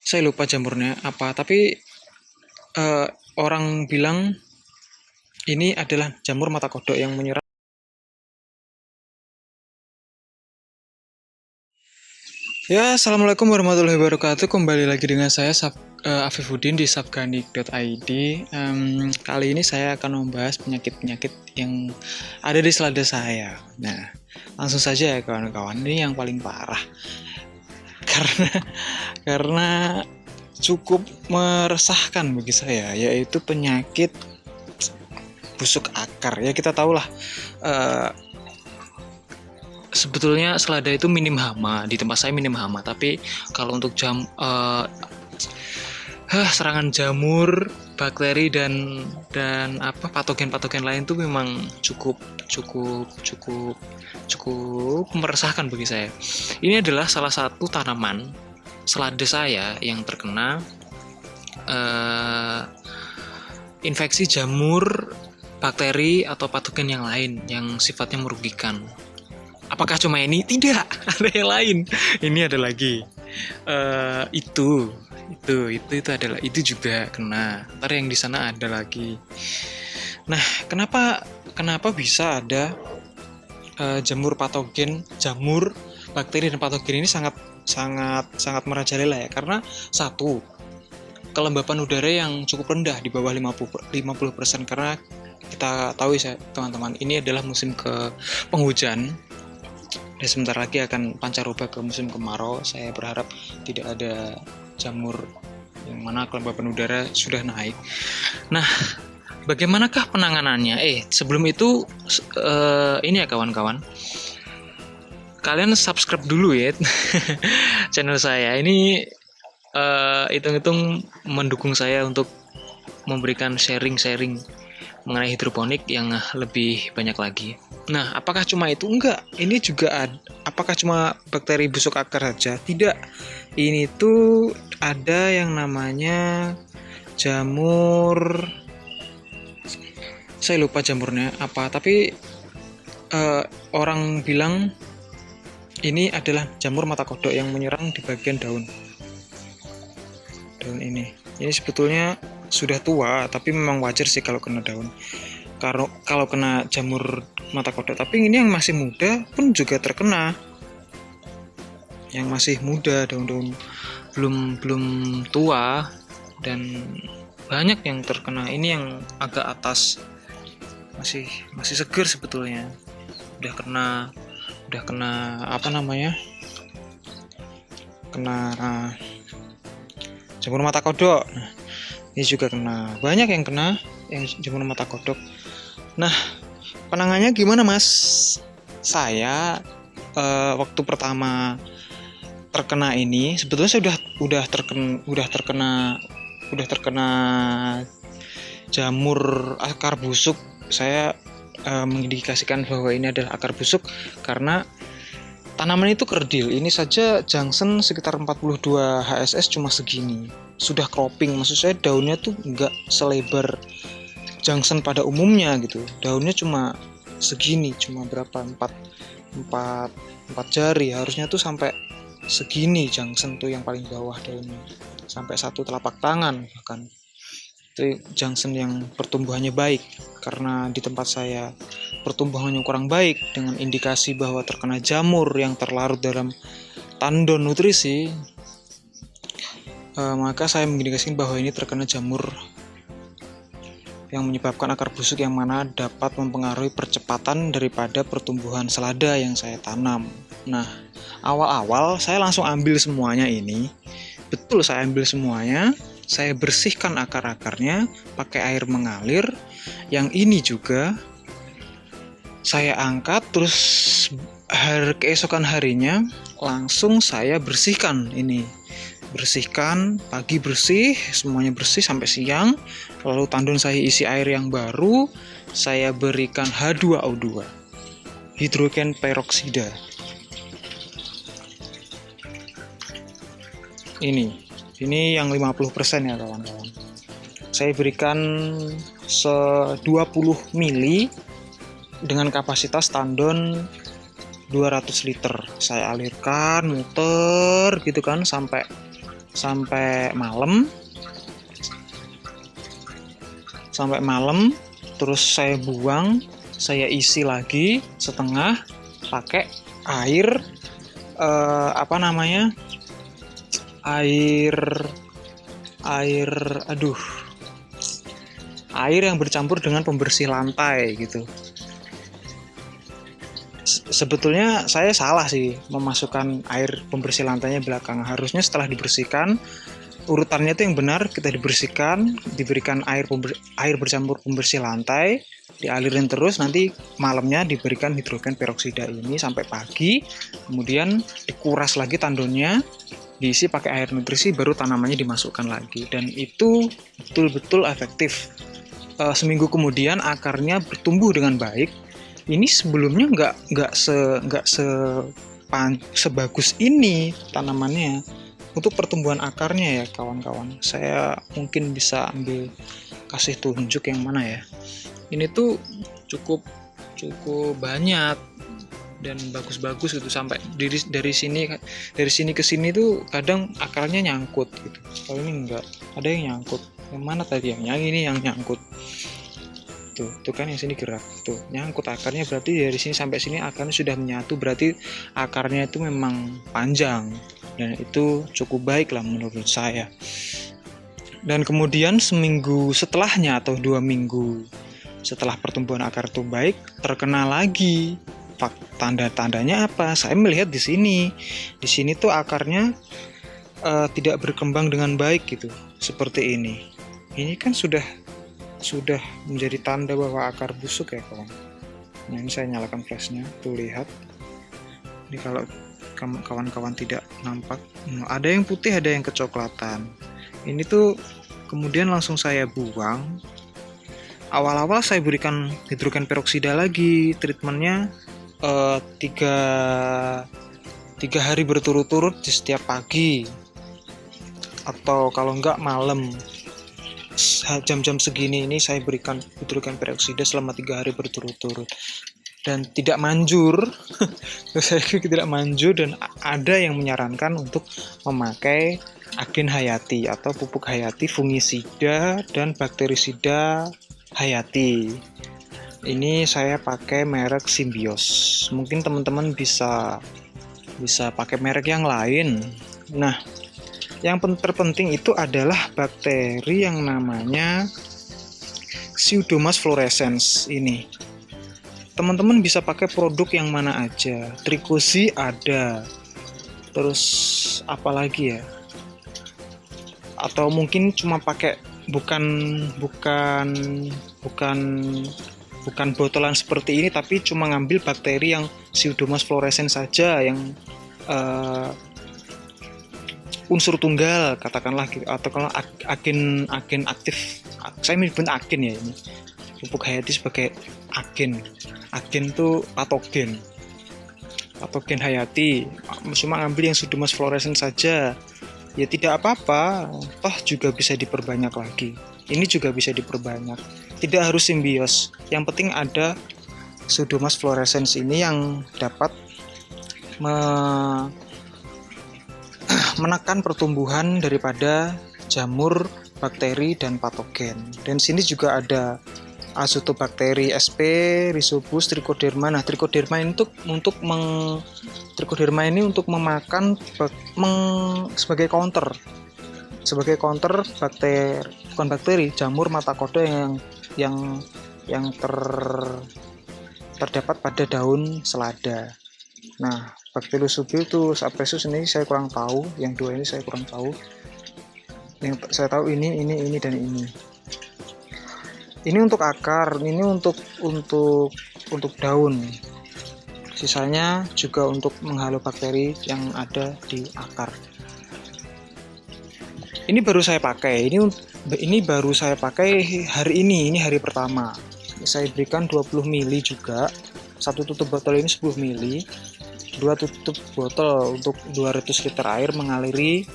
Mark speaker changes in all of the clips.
Speaker 1: Saya lupa jamurnya apa, tapi eh, orang bilang ini adalah jamur mata kodok yang menyerang. Ya, assalamualaikum warahmatullahi wabarakatuh. Kembali lagi dengan saya Afifuddin di sabganik.id. Kali ini saya akan membahas penyakit-penyakit yang ada di selada saya. Nah, langsung saja ya kawan-kawan. Ini yang paling parah karena karena cukup meresahkan bagi saya, yaitu penyakit busuk akar. Ya kita tahulah. eh, Sebetulnya selada itu minim hama, di tempat saya minim hama, tapi kalau untuk serangan jamur, bakteri dan apa patogen-patogen lain tuh memang cukup cukup cukup cukup meresahkan bagi saya. Ini adalah salah satu tanaman selada saya yang terkena infeksi jamur, bakteri atau patogen yang lain yang sifatnya merugikan. Apakah cuma ini? Tidak, ada yang lain. Ini ada lagi. Itu adalah itu juga kena. Ntar yang di sana ada lagi. Nah, kenapa bisa ada jamur patogen, jamur bakteri dan patogen ini sangat sangat sangat merajalela ya? Karena satu, kelembapan udara yang cukup rendah di bawah 50% karena kita tahu ya teman-teman, ini adalah musim ke penghujan. Dan sebentar lagi akan pancaroba ke musim kemarau. Saya berharap tidak ada jamur yang mana kelembapan udara sudah naik. Nah, bagaimanakah penanganannya? Sebelum itu ini ya kawan-kawan, kalian subscribe dulu ya channel saya. Ini hitung-hitung mendukung saya untuk memberikan sharing-sharing mengenai hidroponik yang lebih banyak lagi. Nah, apakah cuma itu? Enggak. Ini juga apakah cuma bakteri busuk akar saja? Tidak. Ini tuh ada yang namanya jamur. Saya lupa jamurnya apa, tapi orang bilang ini adalah jamur mata kodok yang menyerang di bagian daun. Daun ini. Ini sebetulnya sudah tua, tapi memang wajar sih kalau kena daun. Kalau kena jamur mata kodok, tapi ini yang masih muda pun juga terkena. Yang masih muda, daun-daun belum tua dan banyak yang terkena. Ini yang agak atas masih seger sebetulnya. Udah kena apa namanya? Kena jamur mata kodok. Nah, ini juga kena, banyak yang kena yang jamur mata kodok. Nah, penangannya gimana mas? Saya waktu pertama terkena ini, sebetulnya saya udah terkena jamur akar busuk. Saya mengindikasikan bahwa ini adalah akar busuk karena tanaman itu kerdil. Ini saja Jansen sekitar 42 HSS cuma segini. Sudah cropping, maksud saya daunnya tuh nggak selebar Jansen pada umumnya gitu. Daunnya cuma segini, cuma berapa? 4 jari. Harusnya tuh sampai segini Jansen tuh yang paling bawah daunnya. Sampai 1 telapak tangan bahkan. Itu Jansen yang pertumbuhannya baik. Karena di tempat saya pertumbuhannya kurang baik dengan indikasi bahwa terkena jamur yang terlarut dalam tandon nutrisi, maka saya mengindikasikan bahwa ini terkena jamur yang menyebabkan akar busuk yang mana dapat mempengaruhi percepatan daripada pertumbuhan selada yang saya tanam. Nah, awal-awal saya langsung ambil semuanya ini. Betul, saya ambil semuanya. Saya bersihkan akar-akarnya pakai air mengalir. Yang ini juga saya angkat, terus keesokan harinya langsung saya bersihkan ini. Bersihkan, pagi bersih, semuanya bersih sampai siang. Lalu tandon saya isi air yang baru, saya berikan H2O2, hidrogen peroksida. Ini yang 50% ya kawan-kawan. Saya berikan 20 mili dengan kapasitas tandon 200 liter. Saya alirkan, muter gitu kan sampai sampai malam. Terus saya buang, saya isi lagi setengah pakai air air yang bercampur dengan pembersih lantai gitu. Sebetulnya saya salah sih memasukkan air pembersih lantainya belakangan. Harusnya setelah dibersihkan, urutannya itu yang benar, kita dibersihkan, diberikan air bercampur pembersih lantai, dialirin terus, nanti malamnya diberikan hidrogen peroksida ini sampai pagi, kemudian dikuras lagi tandonnya, diisi pakai air nutrisi, baru tanamannya dimasukkan lagi, dan itu betul-betul efektif. Seminggu kemudian akarnya bertumbuh dengan baik. Ini sebelumnya nggak sebagus ini tanamannya. Untuk pertumbuhan akarnya ya kawan-kawan, saya mungkin bisa kasih tunjuk yang mana ya. Ini tuh cukup banyak dan bagus-bagus gitu, sampai dari sini ke sini tuh kadang akarnya nyangkut gitu. Kalau ini enggak, ada yang nyangkut. Yang mana tadi yang ini yang nyangkut. Tuh kan yang sini gerak. Tuh, nyangkut akarnya, berarti dari sini sampai sini akarnya sudah menyatu, berarti akarnya itu memang panjang. Dan itu cukup baik lah menurut saya. Dan kemudian seminggu setelahnya atau 2 minggu setelah pertumbuhan akar itu baik, terkena lagi. Tanda-tandanya apa? Saya melihat di sini. Di sini tuh akarnya tidak berkembang dengan baik gitu. Seperti ini. Ini kan sudah menjadi tanda bahwa akar busuk ya kawan. Nah, ini saya nyalakan flashnya. Tuh lihat. Ini kalau kawan-kawan tidak nampak, ada yang putih, ada yang kecoklatan. Ini tuh kemudian langsung saya buang. Awal-awal saya berikan hidrogen peroksida lagi, treatmentnya 3 hari berturut-turut di setiap pagi, atau kalau enggak malam. Jam-jam segini ini saya berikan hidrogen peroksida selama 3 hari berturut-turut. Dan tidak manjur. Saya tidak manjur, dan ada yang menyarankan untuk memakai agen hayati atau pupuk hayati, fungisida dan bakterisida hayati. Ini saya pakai merek Symbios. Mungkin teman-teman bisa pakai merek yang lain. Nah, yang terpenting itu adalah bakteri yang namanya Pseudomonas fluorescens ini. Teman-teman bisa pakai produk yang mana aja. Trichosi ada. Terus apa lagi ya? Atau mungkin cuma pakai bukan botolan seperti ini, tapi cuma ngambil bakteri yang Pseudomonas fluorescens saja, yang unsur tunggal katakanlah, atau kalau agen aktif. Saya menyebut agen ya ini. Pupuk hayati sebagai agen itu patogen hayati, cuma ngambil yang Pseudomonas fluorescens saja, ya tidak apa-apa, toh juga bisa diperbanyak lagi. Ini juga bisa diperbanyak, tidak harus Symbios, yang penting ada Pseudomonas fluorescens ini yang dapat menekan pertumbuhan daripada jamur, bakteri, dan patogen. Dan sini juga ada Azotobakteri sp, Rhizobus, Trichoderma. Nah, Trichoderma ini untuk memakan sebagai counter jamur mata koda yang terdapat pada daun selada. Nah, Bacillus apresus ini saya kurang tahu, yang 2 ini saya kurang tahu. Yang saya tahu ini dan ini. Ini untuk akar, ini untuk daun. Sisanya juga untuk menghalau bakteri yang ada di akar. Ini baru saya pakai. Ini baru saya pakai hari ini hari pertama. Saya berikan 20 ml juga. Satu tutup botol ini 10 ml. 2 tutup botol untuk 200 liter air mengaliri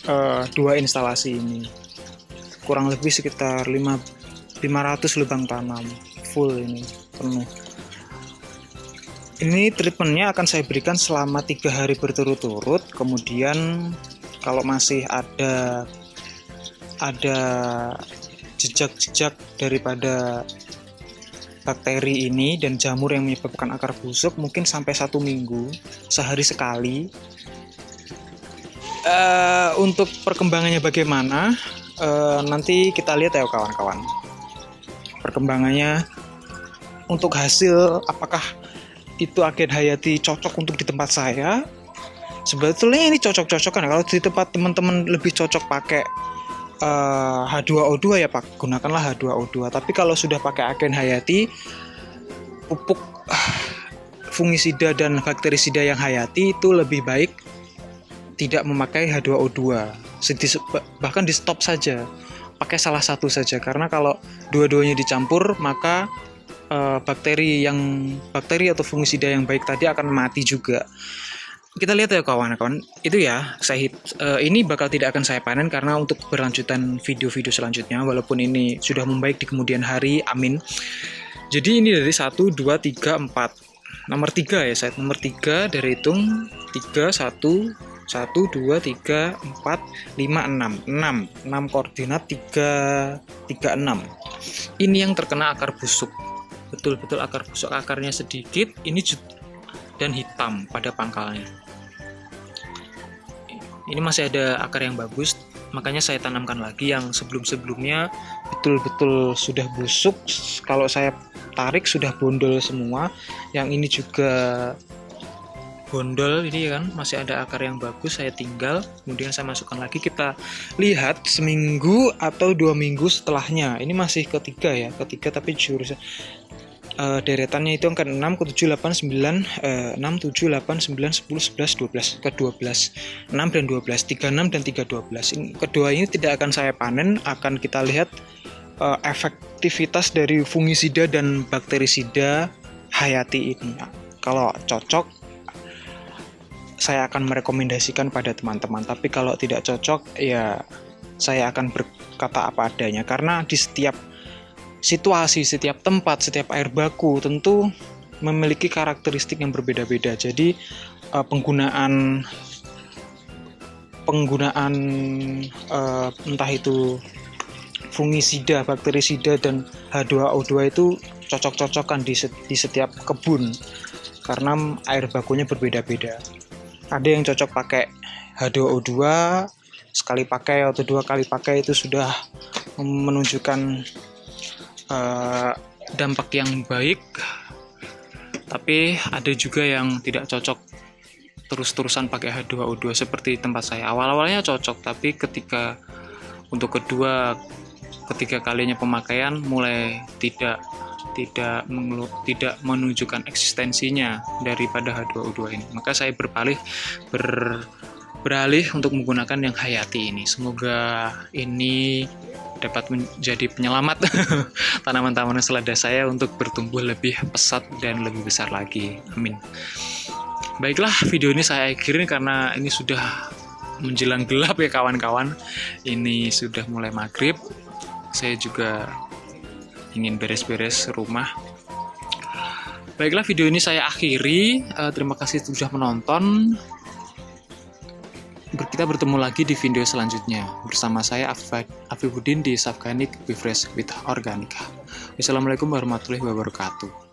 Speaker 1: 2 instalasi ini. Kurang lebih sekitar 500 lubang tanam full ini penuh. Ini treatmentnya akan saya berikan selama 3 hari berturut-turut, kemudian Kalau masih ada jejak-jejak daripada bakteri ini dan jamur yang menyebabkan akar busuk, mungkin sampai 1 minggu, sehari sekali. Untuk perkembangannya bagaimana, nanti kita lihat ya kawan-kawan. Perkembangannya untuk hasil apakah itu agen hayati cocok untuk di tempat saya. Sebetulnya ini cocok-cocokan. Kalau di tempat teman-teman lebih cocok pakai H2O2 ya Pak, gunakanlah H2O2. Tapi kalau sudah pakai agen hayati, pupuk fungisida dan bakterisida yang hayati, itu lebih baik tidak memakai H2O2. Bahkan di stop saja, pakai salah satu saja, karena kalau dua-duanya dicampur maka bakteri atau fungisida yang baik tadi akan mati juga. Kita lihat ya kawan-kawan, itu ya ini bakal tidak akan saya panen karena untuk berlanjutan video-video selanjutnya, walaupun ini sudah membaik di kemudian hari, amin. Jadi ini dari 1, 2, 3, 4, nomor 3 ya, saya nomor 3 dari hitung 3, 1, 2, 3, 4, 5, 6 koordinat 3, 6. Ini yang terkena akar busuk, betul-betul akar busuk, akarnya sedikit, ini dan hitam pada pangkalnya. Ini masih ada akar yang bagus, makanya saya tanamkan lagi. Yang sebelum-sebelumnya betul-betul sudah busuk, kalau saya tarik sudah bondol semua. Yang ini juga bondol, ini kan masih ada akar yang bagus, saya tinggal, kemudian saya masukkan lagi. Kita lihat seminggu atau 2 minggu setelahnya. Ini masih ketiga tapi jurusan deretannya itu angka 6, ke 7, 8, 9, 6, 7, 8, 9, 10, 11, 12, ke 12, 6 dan 12, 36 dan 312. Kedua ini tidak akan saya panen, akan kita lihat efektivitas dari fungisida dan bakterisida hayati ini. Kalau cocok, saya akan merekomendasikan pada teman-teman, tapi kalau tidak cocok, ya saya akan berkata apa adanya, karena di setiap situasi, setiap tempat, setiap air baku tentu memiliki karakteristik yang berbeda-beda. Jadi penggunaan entah itu fungisida, bakterisida dan H2O2 itu cocok-cocokan di setiap kebun karena air bakunya berbeda-beda. Ada yang cocok pakai H2O2 sekali pakai atau 2 kali pakai, itu sudah menunjukkan dampak yang baik, tapi ada juga yang tidak cocok terus-terusan pakai H2O2 seperti tempat saya. Awal-awalnya cocok, tapi untuk ketiga kalinya pemakaian mulai tidak menunjukkan eksistensinya daripada H2O2 ini. Maka saya beralih untuk menggunakan yang hayati ini. Semoga ini dapat menjadi penyelamat tanaman-tanaman selada saya untuk bertumbuh lebih pesat dan lebih besar lagi. Amin. Baiklah, video ini saya akhirin karena ini sudah menjelang gelap ya kawan-kawan. Ini sudah mulai maghrib. Saya juga ingin beres-beres rumah. Baiklah, video ini saya akhiri. Terima kasih sudah menonton. Kita bertemu lagi di video selanjutnya bersama saya Afifuddin di Safganic Befresh with Organica. Wassalamualaikum warahmatullahi wabarakatuh.